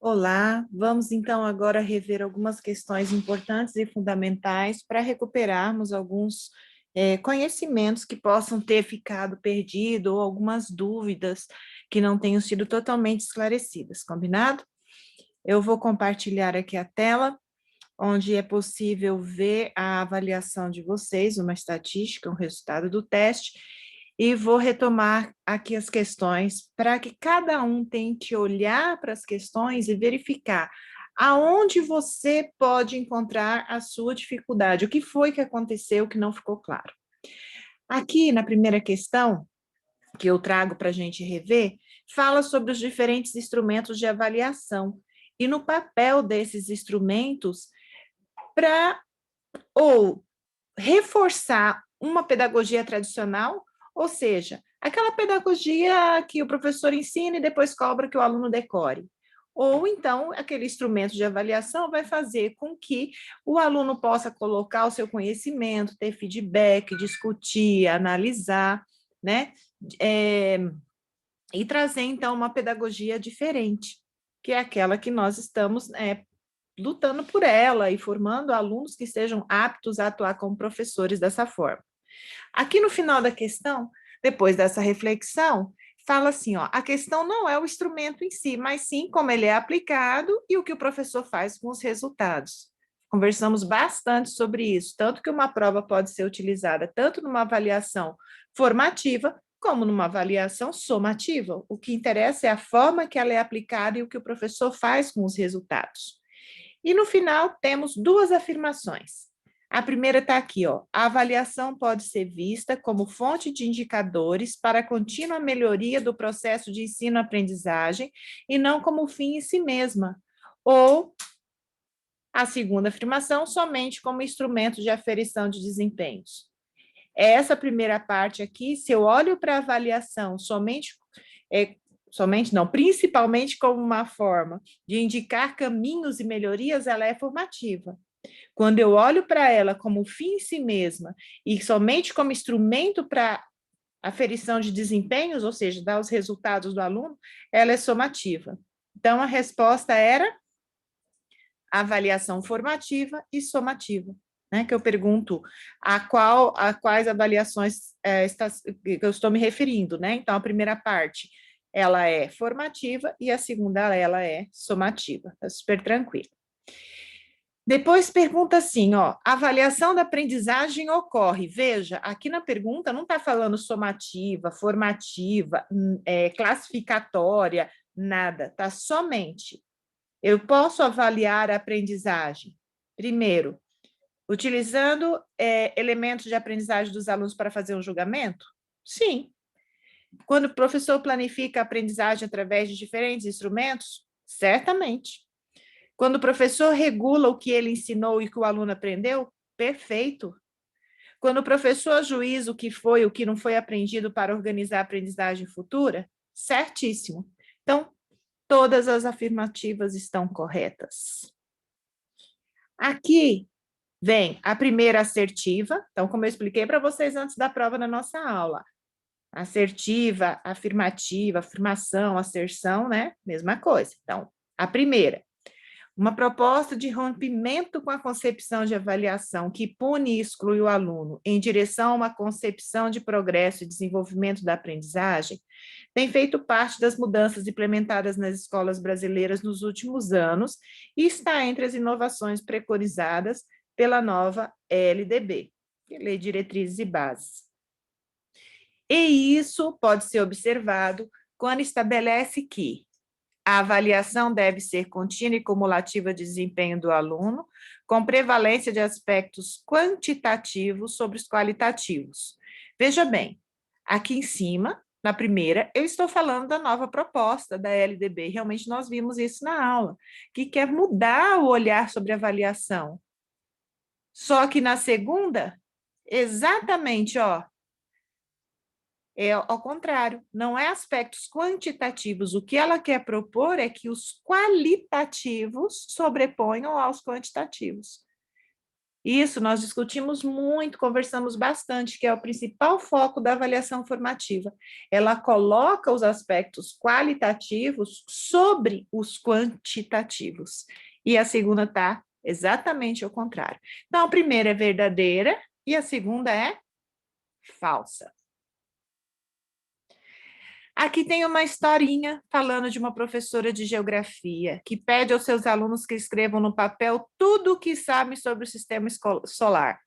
Olá, vamos então agora rever algumas questões importantes e fundamentais para recuperarmos alguns conhecimentos que possam ter ficado perdidos ou algumas dúvidas que não tenham sido totalmente esclarecidas, combinado? Eu vou compartilhar aqui a tela, onde é possível ver a avaliação de vocês, uma estatística, um resultado do teste, e vou retomar aqui as questões para que cada um tente olhar para as questões e verificar aonde você pode encontrar a sua dificuldade, o que foi que aconteceu que não ficou claro. Aqui na primeira questão, que eu trago para a gente rever, fala sobre os diferentes instrumentos de avaliação e no papel desses instrumentos para ou reforçar uma pedagogia tradicional, ou seja, aquela pedagogia que o professor ensina e depois cobra que o aluno decore. Ou então, aquele instrumento de avaliação vai fazer com que o aluno possa colocar o seu conhecimento, ter feedback, discutir, analisar, né? É, e trazer, então, uma pedagogia diferente, que é aquela que nós estamos lutando por ela e formando alunos que sejam aptos a atuar como professores dessa forma. Aqui no final da questão, depois dessa reflexão, fala assim, ó, a questão não é o instrumento em si, mas sim como ele é aplicado e o que o professor faz com os resultados. Conversamos bastante sobre isso, tanto que uma prova pode ser utilizada tanto numa avaliação formativa como numa avaliação somativa. O que interessa é a forma que ela é aplicada e o que o professor faz com os resultados. E no final temos duas afirmações. A primeira está aqui, ó. A avaliação pode ser vista como fonte de indicadores para a contínua melhoria do processo de ensino-aprendizagem e não como fim em si mesma. Ou a segunda afirmação, somente como instrumento de aferição de desempenhos. Essa primeira parte aqui, se eu olho para a avaliação somente não, principalmente como uma forma de indicar caminhos e melhorias, ela é formativa. Quando eu olho para ela como fim em si mesma e somente como instrumento para aferição de desempenhos, ou seja, dar os resultados do aluno, ela é somativa. Então, a resposta era avaliação formativa e somativa, né? Que eu pergunto a quais avaliações que eu estou me referindo, né? Então, a primeira parte, ela é formativa e a segunda, ela é somativa. Tá super tranquilo. Depois pergunta assim, ó, a avaliação da aprendizagem ocorre. Veja, aqui na pergunta não está falando somativa, formativa, classificatória, nada, está somente. Eu posso avaliar a aprendizagem, primeiro, utilizando elementos de aprendizagem dos alunos para fazer um julgamento? Sim. Quando o professor planifica a aprendizagem através de diferentes instrumentos? Certamente. Quando o professor regula o que ele ensinou e que o aluno aprendeu? Perfeito. Quando o professor ajuiza o que foi e o que não foi aprendido para organizar a aprendizagem futura? Certíssimo. Então, todas as afirmativas estão corretas. Aqui vem a primeira assertiva, então, como eu expliquei para vocês antes da prova na nossa aula, assertiva, afirmativa, afirmação, asserção, né? Mesma coisa. Então, a primeira, uma proposta de rompimento com a concepção de avaliação que pune e exclui o aluno em direção a uma concepção de progresso e desenvolvimento da aprendizagem tem feito parte das mudanças implementadas nas escolas brasileiras nos últimos anos e está entre as inovações preconizadas pela nova LDB, Lei de Diretrizes e Bases. E isso pode ser observado quando estabelece que a avaliação deve ser contínua e cumulativa de desempenho do aluno, com prevalência de aspectos quantitativos sobre os qualitativos. Veja bem, aqui em cima, na primeira, eu estou falando da nova proposta da LDB, realmente nós vimos isso na aula, que quer mudar o olhar sobre a avaliação. Só que na segunda, exatamente, ó, é ao contrário, não é aspectos quantitativos. O que ela quer propor é que os qualitativos sobreponham aos quantitativos. Isso nós discutimos muito, conversamos bastante, que é o principal foco da avaliação formativa. Ela coloca os aspectos qualitativos sobre os quantitativos. E a segunda está exatamente ao contrário. Então, a primeira é verdadeira e a segunda é falsa. Aqui tem uma historinha falando de uma professora de geografia que pede aos seus alunos que escrevam no papel tudo o que sabem sobre o sistema solar.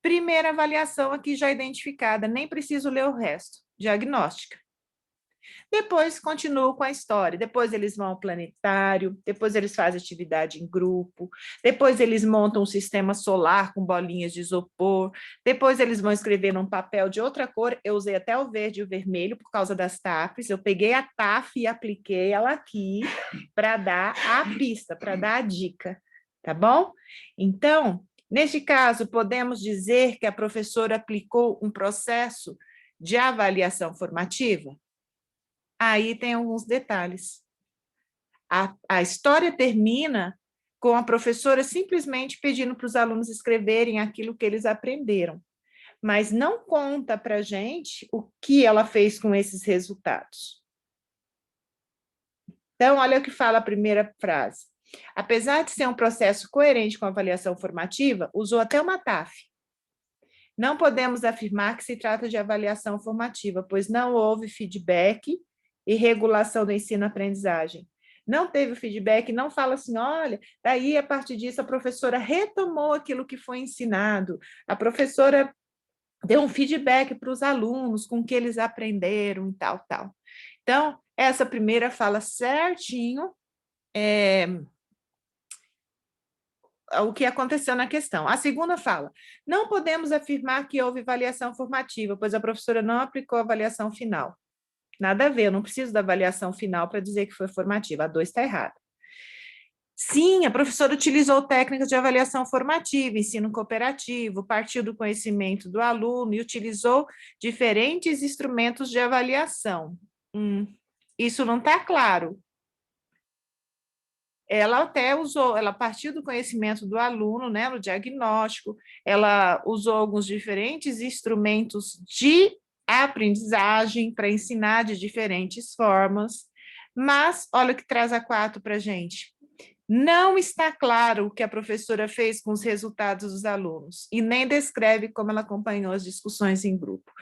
Primeira avaliação aqui já identificada, nem preciso ler o resto. Diagnóstica. Depois continuo com a história. Depois eles vão ao planetário, depois eles fazem atividade em grupo, depois eles montam um sistema solar com bolinhas de isopor, depois eles vão escrever num papel de outra cor. Eu usei até o verde e o vermelho por causa das TAFs. Eu peguei a TAF e apliquei ela aqui para dar a pista, para dar a dica, tá bom? Então, neste caso, podemos dizer que a professora aplicou um processo de avaliação formativa? Aí tem alguns detalhes. A história termina com a professora simplesmente pedindo para os alunos escreverem aquilo que eles aprenderam, mas não conta para a gente o que ela fez com esses resultados. Então, olha o que fala a primeira frase. Apesar de ser um processo coerente com a avaliação formativa, usou até uma TAF. Não podemos afirmar que se trata de avaliação formativa, pois não houve feedback e regulação do ensino-aprendizagem. Não teve feedback, não fala assim, olha, daí a partir disso a professora retomou aquilo que foi ensinado, a professora deu um feedback para os alunos com o que eles aprenderam e tal, tal. Então, essa primeira fala certinho o que aconteceu na questão. A segunda fala, não podemos afirmar que houve avaliação formativa, pois a professora não aplicou a avaliação final. Nada a ver, eu não preciso da avaliação final para dizer que foi formativa, a 2 está errada. Sim, a professora utilizou técnicas de avaliação formativa, ensino cooperativo, partiu do conhecimento do aluno e utilizou diferentes instrumentos de avaliação. Isso não está claro. Ela até usou, ela partiu do conhecimento do aluno, né, no diagnóstico, ela usou alguns diferentes instrumentos de aprendizagem para ensinar de diferentes formas, mas olha o que traz a 4 para a gente. Não está claro o que a professora fez com os resultados dos alunos e nem descreve como ela acompanhou as discussões em grupo.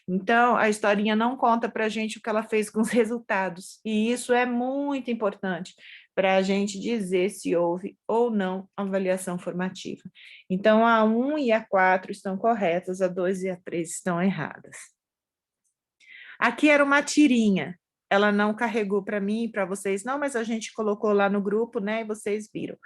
Então, a historinha não conta para a gente o que ela fez com os resultados, e isso é muito importante para a gente dizer se houve ou não avaliação formativa. Então, a 1 e a 4 estão corretas, a 2 e a 3 estão erradas. Aqui era uma tirinha, ela não carregou para mim e para vocês, não, mas a gente colocou lá no grupo, né, e vocês viram.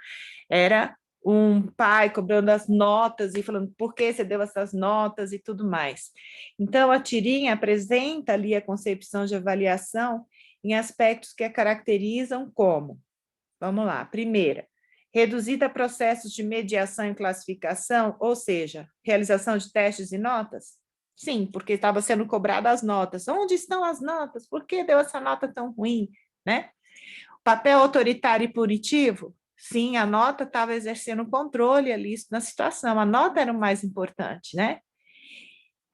Era um pai cobrando as notas e falando por que você deu essas notas e tudo mais. Então, a tirinha apresenta ali a concepção de avaliação em aspectos que a caracterizam como, vamos lá, primeira, reduzida a processos de mediação e classificação, ou seja, realização de testes e notas? Sim, porque estava sendo cobrada as notas. Onde estão as notas? Por que deu essa nota tão ruim, né? Papel autoritário e punitivo? Sim, a nota estava exercendo controle ali na situação, a nota era o mais importante, né?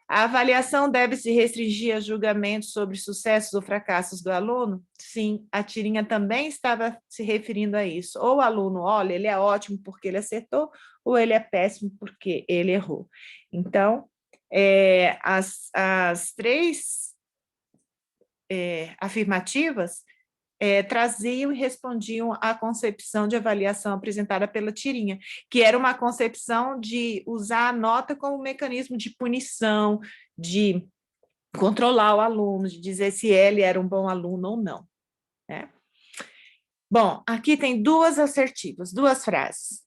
A avaliação deve se restringir a julgamentos sobre sucessos ou fracassos do aluno? Sim, a tirinha também estava se referindo a isso. Ou o aluno, olha, ele é ótimo porque ele acertou, ou ele é péssimo porque ele errou. Então, as 3 afirmativas traziam e respondiam à concepção de avaliação apresentada pela tirinha, que era uma concepção de usar a nota como mecanismo de punição, de controlar o aluno, de dizer se ele era um bom aluno ou não, né? Bom, aqui tem 2 assertivas, 2 frases.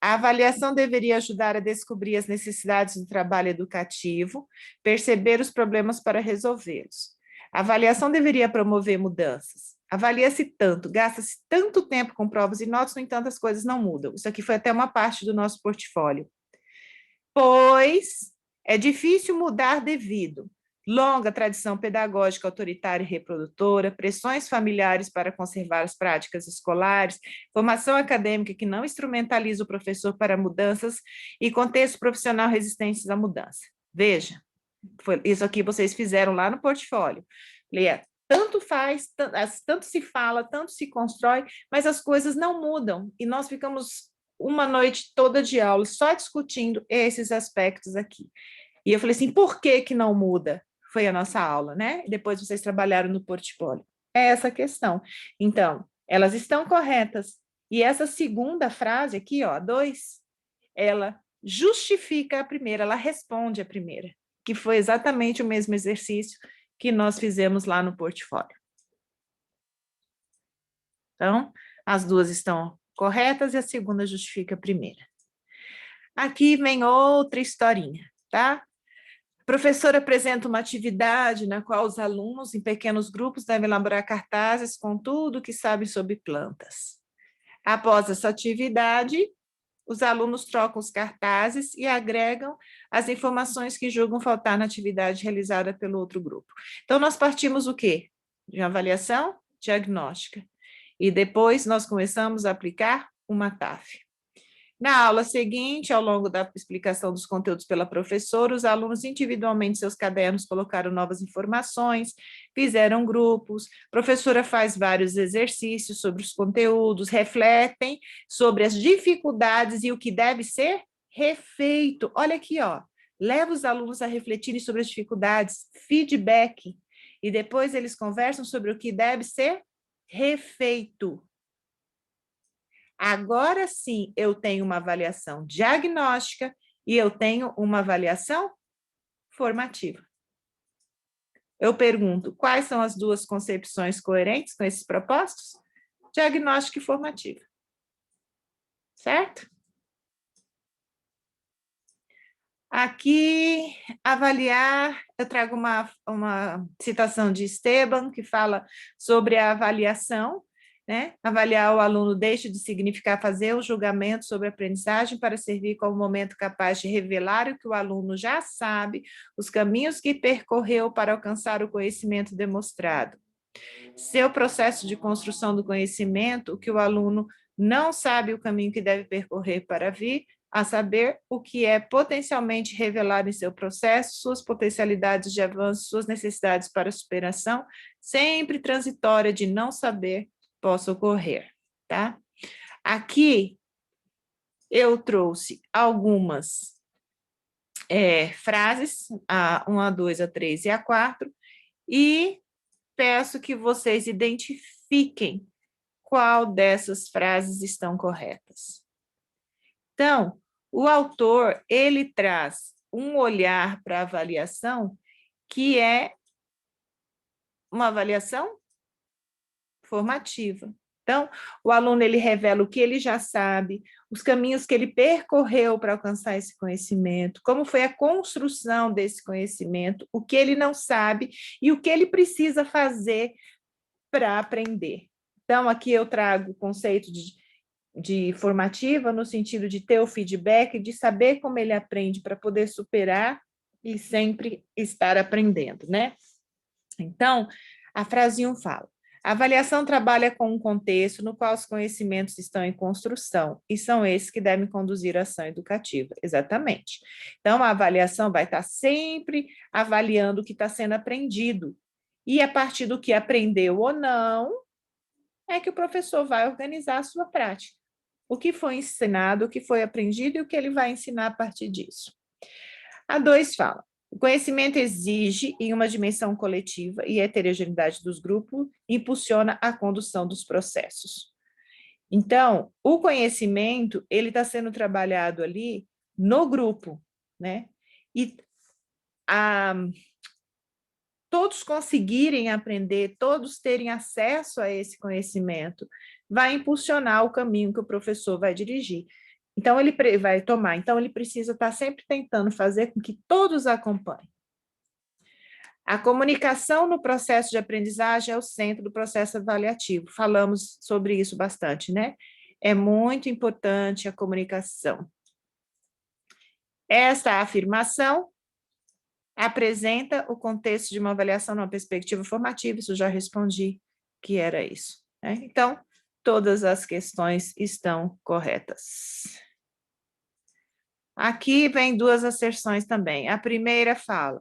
A avaliação deveria ajudar a descobrir as necessidades do trabalho educativo, perceber os problemas para resolvê-los. A avaliação deveria promover mudanças. Avalia-se tanto, gasta-se tanto tempo com provas e notas, no entanto, as coisas não mudam. Isso aqui foi até uma parte do nosso portfólio. Pois é difícil mudar devido longa tradição pedagógica autoritária e reprodutora, pressões familiares para conservar as práticas escolares, formação acadêmica que não instrumentaliza o professor para mudanças e contexto profissional resistentes à mudança. Veja, isso aqui vocês fizeram lá no portfólio. Leia, tanto faz, tanto se fala, tanto se constrói, mas as coisas não mudam, e nós ficamos uma noite toda de aula só discutindo esses aspectos aqui. E eu falei assim, por que que não muda? Foi a nossa aula, né? Depois vocês trabalharam no portfólio. É essa a questão. Então, elas estão corretas. E essa segunda frase aqui, ó, 2, ela justifica a primeira, ela responde a primeira, que foi exatamente o mesmo exercício que nós fizemos lá no portfólio. Então, as duas estão corretas e a segunda justifica a primeira. Aqui vem outra historinha, tá? O professor apresenta uma atividade na qual os alunos, em pequenos grupos, devem elaborar cartazes com tudo que sabem sobre plantas. Após essa atividade, os alunos trocam os cartazes e agregam as informações que julgam faltar na atividade realizada pelo outro grupo. Então, nós partimos o quê? De uma avaliação diagnóstica. E depois nós começamos a aplicar uma TAF. Na aula seguinte, ao longo da explicação dos conteúdos pela professora, os alunos individualmente em seus cadernos colocaram novas informações, fizeram grupos, a professora faz vários exercícios sobre os conteúdos, refletem sobre as dificuldades e o que deve ser refeito. Olha aqui, ó, leva os alunos a refletirem sobre as dificuldades, feedback, e depois eles conversam sobre o que deve ser refeito. Agora sim, eu tenho uma avaliação diagnóstica e eu tenho uma avaliação formativa. Eu pergunto, quais são as duas concepções coerentes com esses propósitos? Diagnóstica e formativa. Certo? Aqui, avaliar, eu trago uma citação de Esteban, que fala sobre a avaliação, né? Avaliar o aluno deixa de significar fazer um julgamento sobre a aprendizagem para servir como momento capaz de revelar o que o aluno já sabe, os caminhos que percorreu para alcançar o conhecimento demonstrado. Seu processo de construção do conhecimento, o que o aluno não sabe o caminho que deve percorrer para vir, a saber o que é potencialmente revelado em seu processo, suas potencialidades de avanço, suas necessidades para superação, sempre transitória de não saber, possa ocorrer, tá? Aqui eu trouxe algumas frases, a 1, a 2, a 3 e a 4, e peço que vocês identifiquem qual dessas frases estão corretas. Então, o autor, ele traz um olhar para a avaliação que é uma avaliação formativa. Então, o aluno, ele revela o que ele já sabe, os caminhos que ele percorreu para alcançar esse conhecimento, como foi a construção desse conhecimento, o que ele não sabe e o que ele precisa fazer para aprender. Então, aqui eu trago o conceito de formativa, no sentido de ter o feedback, de saber como ele aprende para poder superar e sempre estar aprendendo, né? Então, a frase 1 fala: a avaliação trabalha com um contexto no qual os conhecimentos estão em construção, e são esses que devem conduzir a ação educativa. Exatamente. Então, a avaliação vai estar sempre avaliando o que está sendo aprendido, e a partir do que aprendeu ou não, é que o professor vai organizar a sua prática. O que foi ensinado, o que foi aprendido e o que ele vai ensinar a partir disso. A 2 fala: o conhecimento exige, em uma dimensão coletiva, e a heterogeneidade dos grupos impulsiona a condução dos processos. Então, o conhecimento, ele está sendo trabalhado ali no grupo, né? E todos conseguirem aprender, todos terem acesso a esse conhecimento, vai impulsionar o caminho que o professor vai dirigir. Então, ele vai tomar. Então, ele precisa estar sempre tentando fazer com que todos acompanhem. A comunicação no processo de aprendizagem é o centro do processo avaliativo. Falamos sobre isso bastante, né? É muito importante a comunicação. Esta afirmação apresenta o contexto de uma avaliação numa perspectiva formativa, isso já respondi que era isso, né? Então, todas as questões estão corretas. Aqui vem duas asserções também. A primeira fala: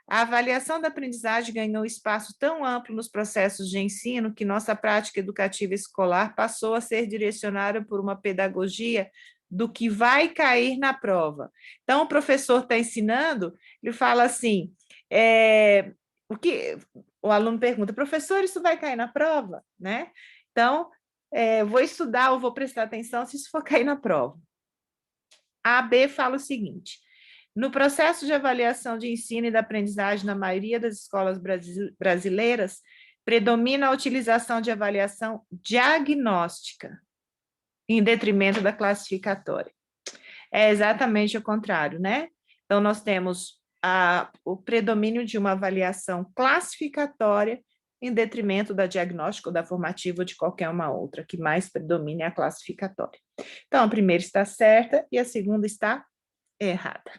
a avaliação da aprendizagem ganhou espaço tão amplo nos processos de ensino que nossa prática educativa escolar passou a ser direcionada por uma pedagogia do que vai cair na prova. Então, o professor está ensinando, ele fala assim, o aluno pergunta, professor, isso vai cair na prova? Né? Então, vou estudar ou vou prestar atenção se isso for cair na prova. A B fala o seguinte: no processo de avaliação de ensino e da aprendizagem na maioria das escolas brasileiras, predomina a utilização de avaliação diagnóstica, em detrimento da classificatória. É exatamente o contrário, né? Então, nós temos o predomínio de uma avaliação classificatória em detrimento da diagnóstica ou da formativa ou de qualquer uma outra, que mais predomine é a classificatória. Então, a primeira está certa e a segunda está errada.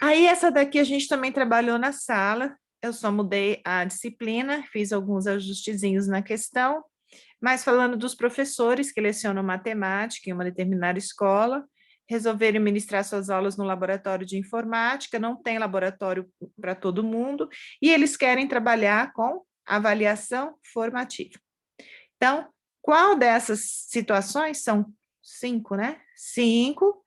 Aí, essa daqui a gente também trabalhou na sala, eu só mudei a disciplina, fiz alguns ajustezinhos na questão, mas falando dos professores que lecionam matemática em uma determinada escola, resolveram ministrar suas aulas no laboratório de informática, não tem laboratório para todo mundo, e eles querem trabalhar com avaliação formativa. Então, qual dessas situações, são 5, né? 5,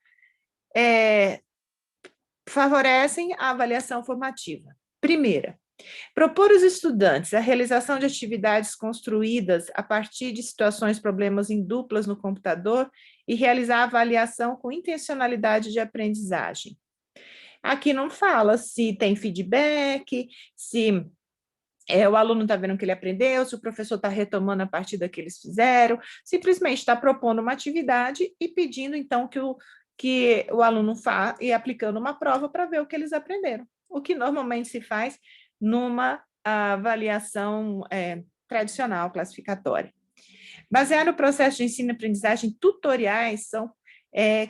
favorecem a avaliação formativa. Primeira, propor aos estudantes a realização de atividades construídas a partir de situações, problemas em duplas no computador e realizar a avaliação com intencionalidade de aprendizagem. Aqui não fala se tem feedback, se o aluno está vendo o que ele aprendeu, se o professor está retomando a partir da que eles fizeram, simplesmente está propondo uma atividade e pedindo, então, que o aluno vá e aplicando uma prova para ver o que eles aprenderam. O que normalmente se faz numa avaliação tradicional, classificatória. Baseado no processo de ensino e aprendizagem, tutoriais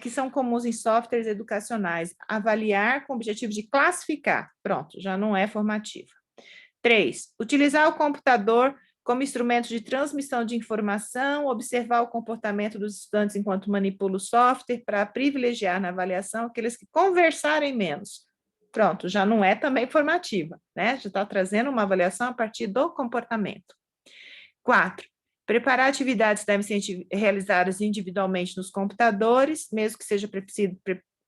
que são comuns em softwares educacionais. Avaliar com o objetivo de classificar. Pronto, já não é formativa. 3. Utilizar o computador como instrumento de transmissão de informação, observar o comportamento dos estudantes enquanto manipulam o software para privilegiar na avaliação aqueles que conversarem menos. Pronto, já não é também formativa, né? Já está trazendo uma avaliação a partir do comportamento. 4. Preparar atividades devem ser realizadas individualmente nos computadores, mesmo que seja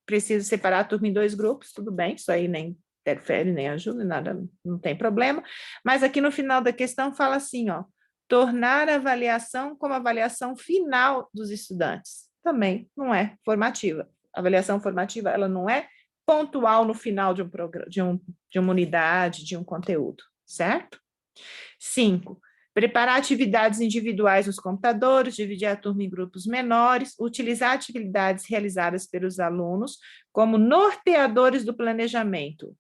preciso separar a turma em 2 grupos, tudo bem, isso aí nem interfere, nem ajuda, nada, não tem problema, mas aqui no final da questão fala assim, ó, tornar a avaliação como avaliação final dos estudantes. Também não é formativa. A avaliação formativa, ela não é pontual no final de um programa, de uma unidade, de um conteúdo, certo? 5. Preparar atividades individuais nos computadores, dividir a turma em grupos menores, utilizar atividades realizadas pelos alunos como norteadores do planejamento.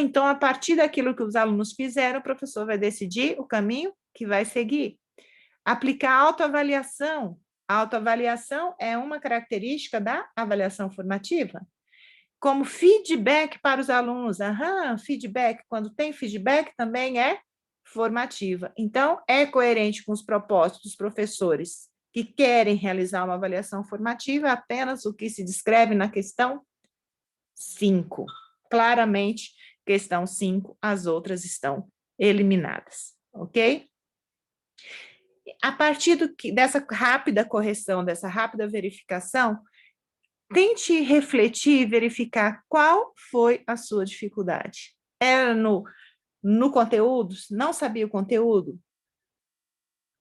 Então, a partir daquilo que os alunos fizeram, o professor vai decidir o caminho que vai seguir. Aplicar autoavaliação. A autoavaliação é uma característica da avaliação formativa. Como feedback para os alunos. Feedback, quando tem feedback, também é formativa. Então, é coerente com os propósitos dos professores que querem realizar uma avaliação formativa, apenas o que se descreve na questão 5. Claramente, questão 5, as outras estão eliminadas, ok? A partir dessa rápida correção, dessa rápida verificação, tente refletir e verificar qual foi a sua dificuldade. Era no conteúdo? Não sabia o conteúdo?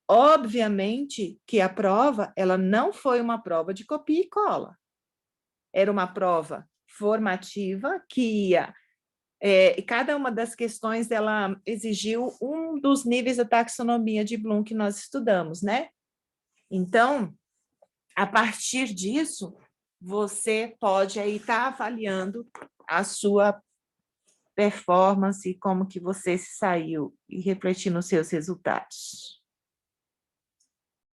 Obviamente que a prova, ela não foi uma prova de copia e cola. Era uma prova formativa que ia... cada uma das questões, ela exigiu um dos níveis da taxonomia de Bloom que nós estudamos, né? Então, a partir disso, você pode aí estar avaliando a sua performance, como que você se saiu e refletir nos seus resultados.